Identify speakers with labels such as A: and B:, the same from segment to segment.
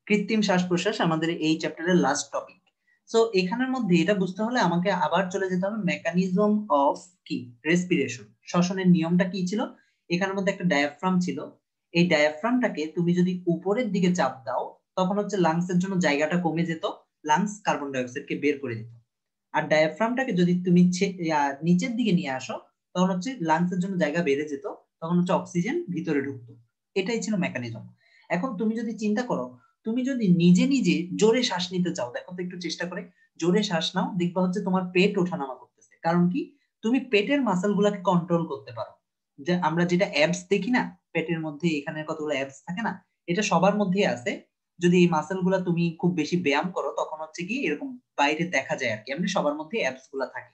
A: কৃত্রিম শ্বাস প্রশ্বাস আমাদের এই চ্যাপ্টারের লাস্ট টপিক। সো এখানের মধ্যে এটা বুঝতে হলে আমাকে আবার চলে যেতে হবে মেকানিজম অফ কি রেসপিরেশন, শ্বসনের নিয়মটা কি ছিল। এখানের মধ্যে একটা ডায়াফ্রাম ছিল। এই ডায়াফ্রামটাকে তুমি যদি উপরের দিকে চাপ দাও তখন হচ্ছে লাংস এর জন্য জায়গাটা কমে যেত, লাংস কার্বন ডাই অক্সাইডকে বের করে দিত। আর ডায়াফ্রামটাকে যদি তুমি নিচের দিকে নিয়ে আসো তখন হচ্ছে লাংস এর জন্য জায়গা বেড়ে যেত, তখন হচ্ছে অক্সিজেন ভিতরে ঢুকতো। এটাই ছিল মেকানিজম। এখন তুমি যদি চিন্তা করো, তুমি যদি নিজে নিজে জোরে শ্বাস নিতে চাও, দেখো তো একটু চেষ্টা করে জোরে শ্বাস নাও, দেখবা হচ্ছে তোমার পেট ওঠানামা করতেছে। কারণ কি? তুমি পেটের মাসল গুলাকে কন্ট্রোল করতে পারো। যে আমরা যেটা অ্যাবস দেখি না, পেটের মধ্যে এখানে কতগুলো অ্যাবস থাকে না, এটা সবার মধ্যেই আছে। যদি এই মাসল গুলা তুমি খুব বেশি ব্যায়াম করো তখন হচ্ছে কি এরকম বাইরে দেখা যায় আর কি, এমনি সবার মধ্যে অ্যাবস গুলা থাকে।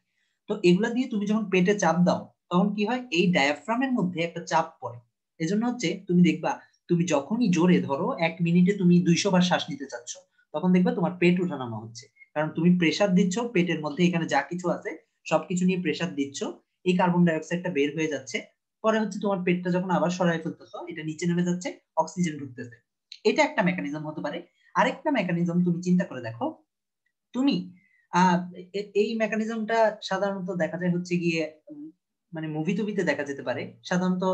A: তো এগুলা দিয়ে তুমি যখন পেটে চাপ দাও তখন কি হয়, এই ডায়াফ্রামের মধ্যে একটা চাপ পড়ে। এজন্য হচ্ছে তুমি দেখবা, তুমি যখনই জোরে ধরো 1 মিনিটে তুমি 200 বার শ্বাস নিতে চাচ্ছ, তখন দেখবা তোমার পেট ওঠানামা হচ্ছে। কারণ তুমি প্রেসার দিচ্ছ পেটের মধ্যে, এখানে যা কিছু আছে সবকিছু নিয়ে প্রেসার দিচ্ছ, এই কার্বন ডাই অক্সাইডটা বের হয়ে যাচ্ছে। পরে হচ্ছে তোমার পেটটা যখন আবার সরাই ফেলতেছো, এটা নিচে নেমে যাচ্ছে, অক্সিজেন ঢুকতেছে। এটা একটা মেকানিজম হতে পারে। আরেকটা মেকানিজম তুমি চিন্তা করে দেখো, তুমি আহ এই মেকানিজমটা সাধারণত দেখা যায় হচ্ছে গিয়ে মানে মুভি টুভিতে দেখা যেতে পারে। সাধারণত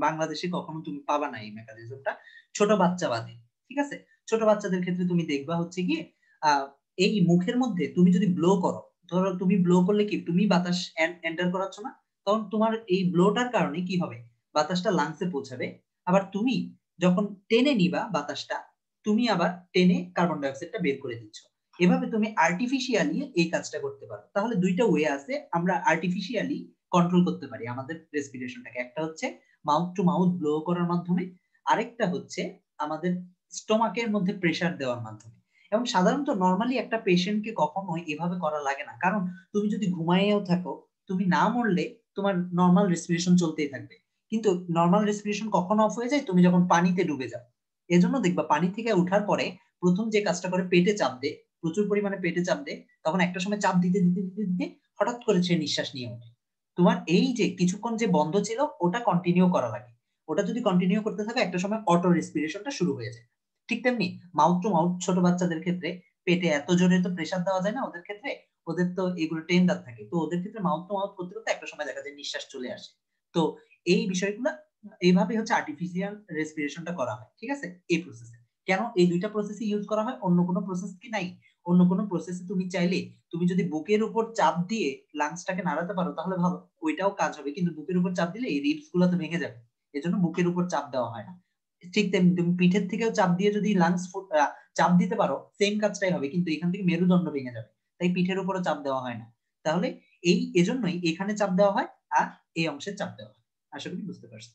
A: বাংলাদেশে কখনো তুমি পাবা না এই মেকানিজমটা, ছোট বাচ্চা বাদে। ঠিক আছে, ছোট বাচ্চাদের ক্ষেত্রে তুমি দেখবা হচ্ছে গিয়ে আহ এই মুখের মধ্যে তুমি যদি ব্লো করো, ধরো তুমি ব্লো করলে কি তুমি বাতাস এন্টার করাচ্ছ না, তখন তোমার এই ব্লোটার কারণে কি হবে, বাতাসটা লাংসে পৌঁছাবে। আবার তুমি যখন টেনে নিবা বাতাসটা, তুমি আবার টেনে কার্বন ডাই অক্সাইডটা বের করে দিচ্ছ। এভাবে তুমি আর্টিফিশিয়ালি এই কাজটা করতে পারো। তাহলে দুইটা ওয়ে আছে, আমরা আর্টিফিশিয়ালি কন্ট্রোল করতে পারি আমাদের রেসপিরেশনটাকে। একটা হচ্ছে মাউথ টু মাউথ ব্লো করার মাধ্যমে, আরেকটা হচ্ছে আমাদের স্টোমাকের মধ্যে প্রেসার দেওয়ার মাধ্যমে। এবং সাধারণত নর্মালি একটা পেশেন্টকে কখনোই এভাবে করা লাগে না, কারণ তুমি যদি ঘুমাইয়েও থাকো, তুমি না মরলে তোমার নর্মাল রেসপিরেশন চলতেই থাকবে। কিন্তু নর্মাল রেসপিরেশন কখন অফ হয়ে যায়, তুমি যখন পানিতে ডুবে যাও। এজন্য দেখবা পানি থেকে উঠার পরে প্রথম যে কাজটা করে পেটে চাপ দেয়, প্রচুর পরিমাণে পেটে চাপ দেয়, তখন একটা সময় চাপ দিতে দিতে দিতে দিতে হঠাৎ করে সে নিঃশ্বাস নিয়ে ওঠে। তোমার এই যে কিছুক্ষণ যে বন্ধ ছিল ওটা কন্টিনিউ করা লাগে। ওটা যদি কন্টিনিউ করতে থাকে একটা সময় অটো রেসপিরেশনটা শুরু হয়ে যায়। ঠিক তেমনি মাউথ টু মাউথ ছোট বাচ্চাদের ক্ষেত্রে পেটে এত জোরে তো প্রেসার দেওয়া যায় না ওদের ক্ষেত্রে, ওদের তো এগুলো টেন্ডার থাকে, তো ওদের ক্ষেত্রে মাউথ টু মাউথ করতে করতে একটা সময় দেখা যায় নিঃশ্বাস চলে আসে। তো এই বিষয়গুলো এইভাবে হচ্ছে আর্টিফিশিয়াল রেসপিরেশনটা করা হয়। ঠিক আছে, এই প্রসেসে কেন এই দুইটা প্রসেস ইউজ করা হয়, অন্য কোনো প্রসেস কি নাই? অন্য কোনো প্রসেসে তুমি চাইলে তুমি যদি বুকের উপর চাপ দিয়ে লাংসটাকে নাড়াতে পারো তাহলে ভালো, ওইটাও কাজ হবে, কিন্তু বুকের উপর চাপ দিলে এই রিবস গুলো তো ভেঙে যাবে। এজন্য বুকের উপর চাপ দেওয়া হয় না। ঠিক তেমনি তুমি পিঠের থেকেও চাপ দিয়ে যদি চাপ দিতে পারো সেম কাজটাই হবে, কিন্তু এখান থেকে মেরুদণ্ড ভেঙে যাবে। তাই পিঠের উপরও চাপ দেওয়া হয় না। তাহলে এই এজন্যই এখানে চাপ দেওয়া হয় আর এই অংশে চাপ দেওয়া হয়। আশা করি বুঝতে পারছো।